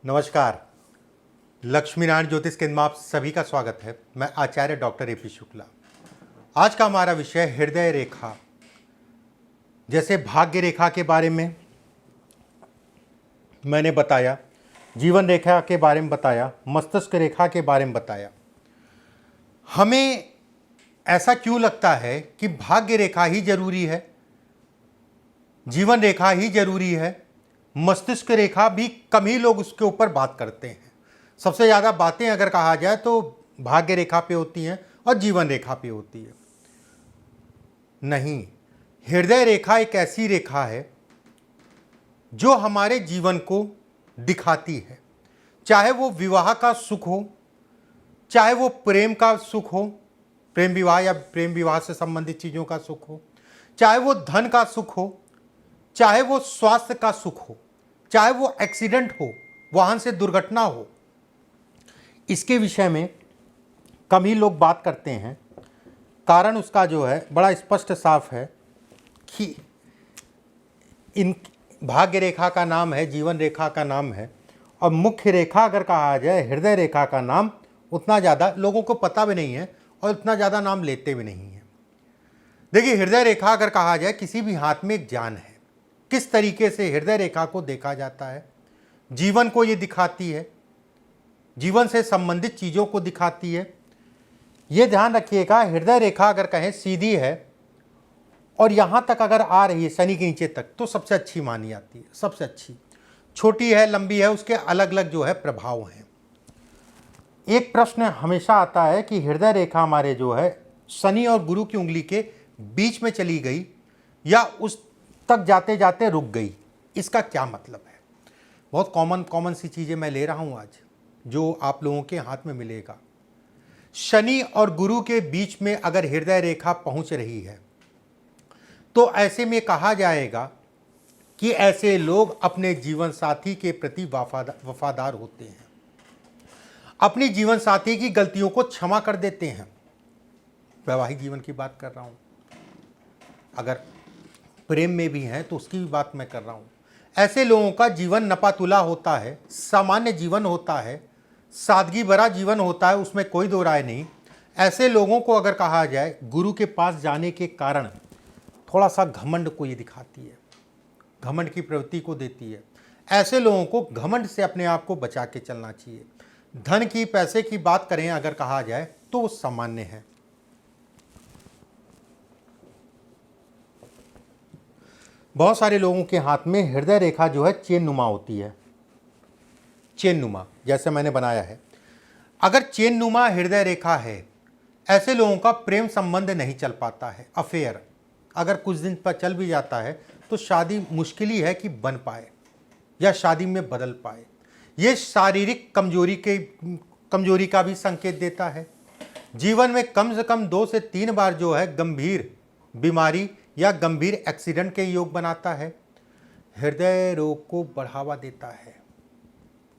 नमस्कार। लक्ष्मी नारायण ज्योतिष केंद्र में आप सभी का स्वागत है। मैं आचार्य डॉक्टर ए.पी. शुक्ला। आज का हमारा विषय हृदय रेखा। जैसे भाग्य रेखा के बारे में मैंने बताया, जीवन रेखा के बारे में बताया, मस्तिष्क रेखा के बारे में बताया। हमें ऐसा क्यों लगता है कि भाग्य रेखा ही जरूरी है, जीवन रेखा ही जरूरी है, मस्तिष्क रेखा भी कम ही लोग उसके ऊपर बात करते हैं। सबसे ज़्यादा बातें अगर कहा जाए तो भाग्य रेखा पे होती हैं और जीवन रेखा पे होती है। नहीं, हृदय रेखा एक ऐसी रेखा है जो हमारे जीवन को दिखाती है। चाहे वो विवाह का सुख हो, चाहे वो प्रेम का सुख हो, प्रेम विवाह या प्रेम विवाह से संबंधित चीज़ों का सुख हो, चाहे वो धन का सुख हो, चाहे वो स्वास्थ्य का सुख हो, चाहे वो एक्सीडेंट हो, वाहन से दुर्घटना हो, इसके विषय में कम ही लोग बात करते हैं। कारण उसका जो है बड़ा स्पष्ट साफ है कि इन भाग्य रेखा का नाम है, जीवन रेखा का नाम है, और मुख्य रेखा अगर कहा जाए हृदय रेखा का नाम उतना ज़्यादा लोगों को पता भी नहीं है और उतना ज़्यादा नाम लेते भी नहीं है। देखिए, हृदय रेखा अगर कहा जाए किसी भी हाथ में एक जान है। किस तरीके से हृदय रेखा को देखा जाता है, जीवन को ये दिखाती है, जीवन से संबंधित चीज़ों को दिखाती है। ये ध्यान रखिएगा, हृदय रेखा अगर कहें सीधी है और यहाँ तक अगर आ रही है शनि के नीचे तक तो सबसे अच्छी मानी जाती है, सबसे अच्छी। छोटी है, लंबी है, उसके अलग अलग जो है प्रभाव हैं। एक प्रश्न हमेशा आता है कि हृदय रेखा हमारे जो है शनि और गुरु की उंगली के बीच में चली गई या उस तक जाते जाते रुक गई, इसका क्या मतलब है? बहुत कॉमन सी चीज़ें मैं ले रहा हूँ आज, जो आप लोगों के हाथ में मिलेगा। शनि और गुरु के बीच में अगर हृदय रेखा पहुंच रही है तो ऐसे में कहा जाएगा कि ऐसे लोग अपने जीवन साथी के प्रति वफादार होते हैं, अपनी जीवन साथी की गलतियों को क्षमा कर देते हैं। वैवाहिक जीवन की बात कर रहा हूं, अगर प्रेम में भी हैं तो उसकी भी बात मैं कर रहा हूं। ऐसे लोगों का जीवन नपातुला होता है, सामान्य जीवन होता है, सादगी भरा जीवन होता है, उसमें कोई दो राय नहीं। ऐसे लोगों को अगर कहा जाए गुरु के पास जाने के कारण थोड़ा सा घमंड को ये दिखाती है, घमंड की प्रवृत्ति को देती है। ऐसे लोगों को घमंड से अपने आप को बचा के चलना चाहिए। धन की, पैसे की बात करें अगर कहा जाए तो वो सामान्य है। बहुत सारे लोगों के हाथ में हृदय रेखा जो है चेन नुमा होती है, चेन नुमा जैसे मैंने बनाया है। अगर चेन नुमा हृदय रेखा है, ऐसे लोगों का प्रेम संबंध नहीं चल पाता है। अफेयर अगर कुछ दिन पर चल भी जाता है तो शादी मुश्किल ही है कि बन पाए या शादी में बदल पाए। ये शारीरिक कमजोरी का भी संकेत देता है। जीवन में कम से कम 2 से 3 बार जो है गंभीर बीमारी या गंभीर एक्सीडेंट के योग बनाता है। हृदय रोग को बढ़ावा देता है,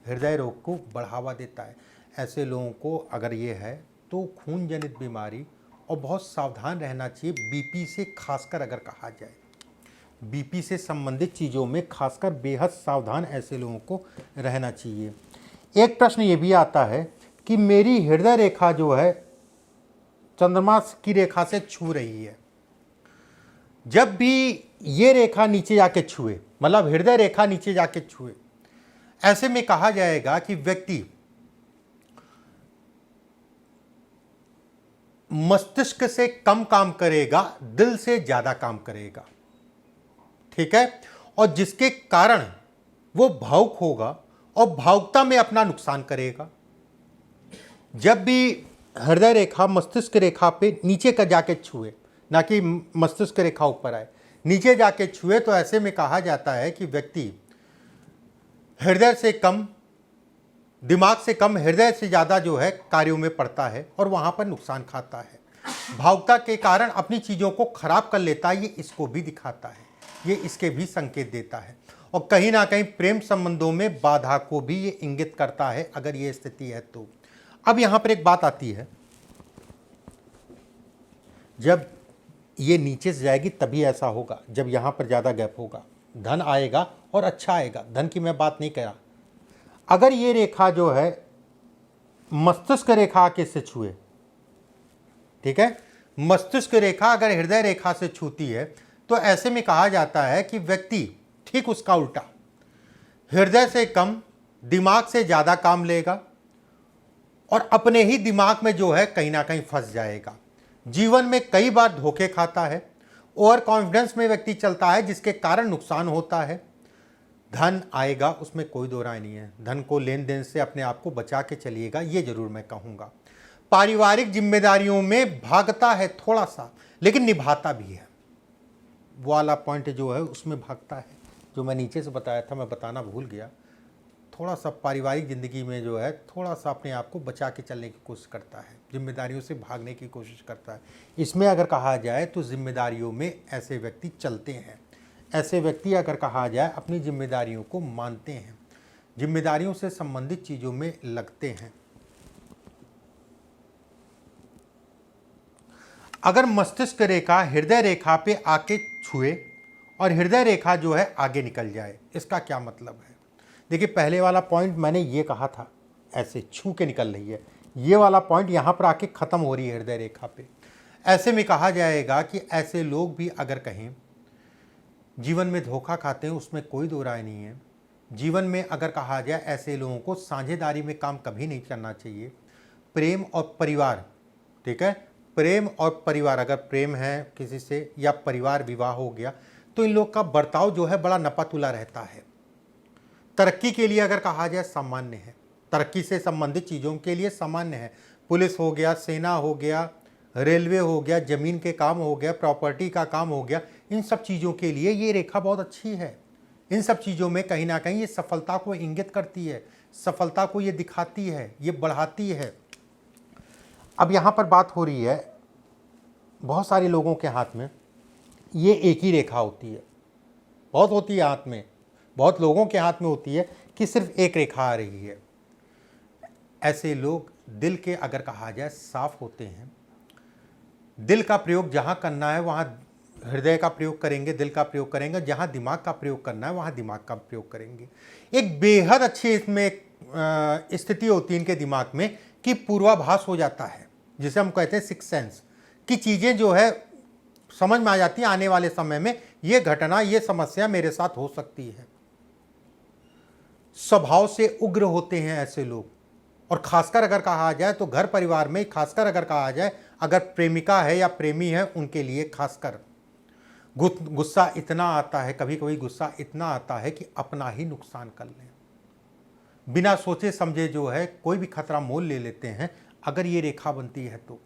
हृदय रोग को बढ़ावा देता है। ऐसे लोगों को अगर ये है तो खून जनित बीमारी और बहुत सावधान रहना चाहिए। बीपी से खासकर अगर कहा जाए, बीपी से संबंधित चीज़ों में खासकर बेहद सावधान ऐसे लोगों को रहना चाहिए। एक प्रश्न ये भी आता है कि मेरी हृदय रेखा जो है चंद्रमा की रेखा से छू रही है। जब भी ये रेखा नीचे जाके छुए, मतलब हृदय रेखा नीचे जाके छुए, ऐसे में कहा जाएगा कि व्यक्ति मस्तिष्क से कम काम करेगा, दिल से ज्यादा काम करेगा, ठीक है, और जिसके कारण वो भावुक होगा और भावुकता में अपना नुकसान करेगा। जब भी हृदय रेखा मस्तिष्क रेखा पे नीचे का जाके छुए, ना कि मस्तिष्क रेखा ऊपर आए, नीचे जाके छुए, तो ऐसे में कहा जाता है कि व्यक्ति हृदय से कम, दिमाग से कम, हृदय से ज़्यादा जो है कार्यों में पड़ता है और वहाँ पर नुकसान खाता है। भावुकता के कारण अपनी चीज़ों को खराब कर लेता है, ये इसको भी दिखाता है, ये इसके भी संकेत देता है। और कहीं ना कहीं प्रेम संबंधों में बाधा को भी ये इंगित करता है अगर ये स्थिति है तो। अब यहाँ पर एक बात आती है, जब ये नीचे से जाएगी तभी ऐसा होगा जब यहाँ पर ज़्यादा गैप होगा। धन आएगा और अच्छा आएगा, धन की मैं बात नहीं कर रहा। अगर ये रेखा जो है मस्तिष्क रेखा के से छुए, ठीक है, मस्तिष्क रेखा अगर हृदय रेखा से छूती है तो ऐसे में कहा जाता है कि व्यक्ति ठीक उसका उल्टा, हृदय से कम दिमाग से ज़्यादा काम लेगा और अपने ही दिमाग में जो है कहीं ना कहीं फंस जाएगा। जीवन में कई बार धोखे खाता है, ओवर कॉन्फिडेंस में व्यक्ति चलता है जिसके कारण नुकसान होता है। धन आएगा, उसमें कोई दो राय नहीं है, धन को लेन देन से अपने आप को बचा के चलिएगा, ये जरूर मैं कहूँगा। पारिवारिक जिम्मेदारियों में भागता है थोड़ा सा, लेकिन निभाता भी है, वो वाला पॉइंट जो है उसमें भागता है, जो मैं नीचे से बताया था, मैं बताना भूल गया। थोड़ा सा पारिवारिक ज़िंदगी में जो है थोड़ा सा अपने आप को बचा के चलने की कोशिश करता है, जिम्मेदारियों से भागने की कोशिश करता है। इसमें अगर कहा जाए तो जिम्मेदारियों में ऐसे व्यक्ति चलते हैं, ऐसे व्यक्ति अगर कहा जाए अपनी जिम्मेदारियों को मानते हैं, जिम्मेदारियों से संबंधित चीज़ों में लगते हैं। अगर मस्तिष्क रेखा हृदय रेखा पे आके छुए और हृदय रेखा जो है आगे निकल जाए, इसका क्या मतलब है? देखिए, पहले वाला पॉइंट मैंने ये कहा था, ऐसे छू के निकल रही है, ये वाला पॉइंट यहाँ पर आके ख़त्म हो रही है हृदय रेखा पे। ऐसे में कहा जाएगा कि ऐसे लोग भी अगर कहें जीवन में धोखा खाते हैं, उसमें कोई दो राय नहीं है। जीवन में अगर कहा जाए ऐसे लोगों को साझेदारी में काम कभी नहीं करना चाहिए। प्रेम और परिवार, ठीक है, प्रेम और परिवार, अगर प्रेम है किसी से या परिवार विवाह हो गया तो इन लोग का बर्ताव जो है बड़ा नपा-तुला रहता है। तरक्की के लिए अगर कहा जाए सामान्य है, तरक्की से संबंधित चीज़ों के लिए सामान्य है। पुलिस हो गया, सेना हो गया, रेलवे हो गया, ज़मीन के काम हो गया, प्रॉपर्टी का काम हो गया, इन सब चीज़ों के लिए ये रेखा बहुत अच्छी है। इन सब चीज़ों में कहीं ना कहीं ये सफलता को इंगित करती है, सफलता को ये दिखाती है, ये बढ़ाती है। अब यहाँ पर बात हो रही है, बहुत सारे लोगों के हाथ में ये एक ही रेखा होती है, बहुत होती है हाथ में, बहुत लोगों के हाथ में होती है कि सिर्फ एक रेखा आ रही है। ऐसे लोग दिल के अगर कहा जाए साफ होते हैं, दिल का प्रयोग जहाँ करना है वहाँ हृदय का प्रयोग करेंगे, दिल का प्रयोग करेंगे, जहाँ दिमाग का प्रयोग करना है वहाँ दिमाग का प्रयोग करेंगे। एक बेहद अच्छी इसमें स्थिति होती है इनके दिमाग में कि पूर्वाभास हो जाता है, जिसे हम कहते हैं सिक्स सेंस, कि चीज़ें जो है समझ में आ जाती हैं आने वाले समय में ये घटना, ये समस्या मेरे साथ हो सकती है। स्वभाव से उग्र होते हैं ऐसे लोग, और खासकर अगर कहा जाए तो घर परिवार में, खासकर अगर कहा जाए अगर प्रेमिका है या प्रेमी है उनके लिए खासकर गुस्सा इतना आता है, कभी कभी गुस्सा इतना आता है कि अपना ही नुकसान कर लें, बिना सोचे समझे जो है कोई भी खतरा मोल ले लेते हैं। अगर ये रेखा बनती है तो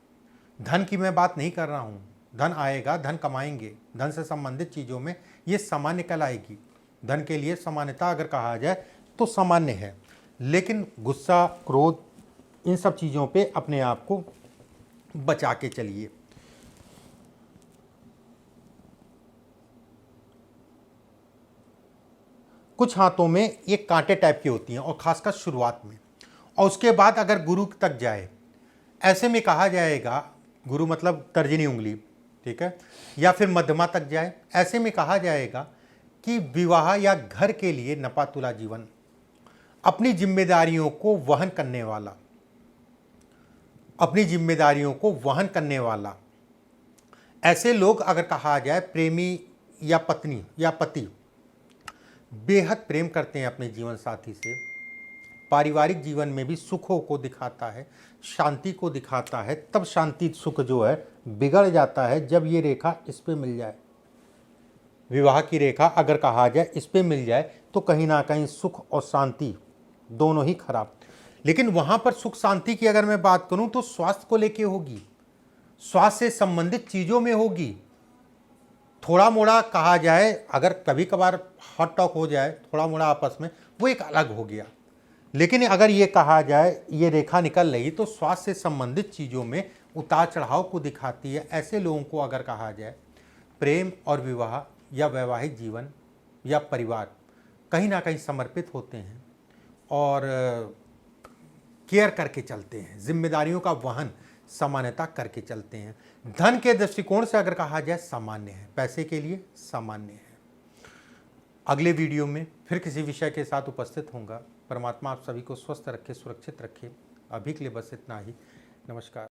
धन की मैं बात नहीं कर रहा हूँ, धन आएगा, धन कमाएंगे, धन से संबंधित चीज़ों में ये सामान्य कहलाएगी। धन के लिए सामान्यता अगर कहा जाए तो सामान्य है, लेकिन गुस्सा, क्रोध, इन सब चीज़ों पे अपने आप को बचा के चलिए। कुछ हाथों में ये कांटे टाइप की होती हैं और खासकर शुरुआत में, और उसके बाद अगर गुरु तक जाए, ऐसे में कहा जाएगा, गुरु मतलब तर्जनी उंगली, ठीक है, या फिर मध्यमा तक जाए, ऐसे में कहा जाएगा कि विवाह या घर के लिए नपा-तुला जीवन, अपनी जिम्मेदारियों को वहन करने वाला, अपनी जिम्मेदारियों को वहन करने वाला, ऐसे लोग अगर कहा जाए प्रेमी या पत्नी या पति बेहद प्रेम करते हैं अपने जीवन साथी से, पारिवारिक जीवन में भी सुखों को दिखाता है, शांति को दिखाता है, तब शांति सुख जो है बिगड़ जाता है जब ये रेखा इस पे मिल जाए। विवाह की रेखा अगर कहा जाए इस पे मिल जाए तो कहीं ना कहीं सुख और शांति दोनों ही खराब। लेकिन वहाँ पर सुख शांति की अगर मैं बात करूँ तो स्वास्थ्य को लेके होगी, स्वास्थ्य से संबंधित चीज़ों में होगी। थोड़ा मोड़ा कहा जाए अगर कभी कभार हॉट टॉक हो जाए थोड़ा मोड़ा आपस में, वो एक अलग हो गया, लेकिन अगर ये कहा जाए ये रेखा निकल रही तो स्वास्थ्य से संबंधित चीज़ों में उतार चढ़ाव को दिखाती है। ऐसे लोगों को अगर कहा जाए प्रेम और विवाह या वैवाहिक जीवन या परिवार कहीं ना कहीं समर्पित होते हैं और केयर करके चलते हैं, जिम्मेदारियों का वहन सामान्यता करके चलते हैं। धन के दृष्टिकोण से अगर कहा जाए सामान्य है, पैसे के लिए सामान्य है। अगले वीडियो में फिर किसी विषय के साथ उपस्थित होऊंगा। परमात्मा आप सभी को स्वस्थ रखे, सुरक्षित रखे। अभी के लिए बस इतना ही। नमस्कार।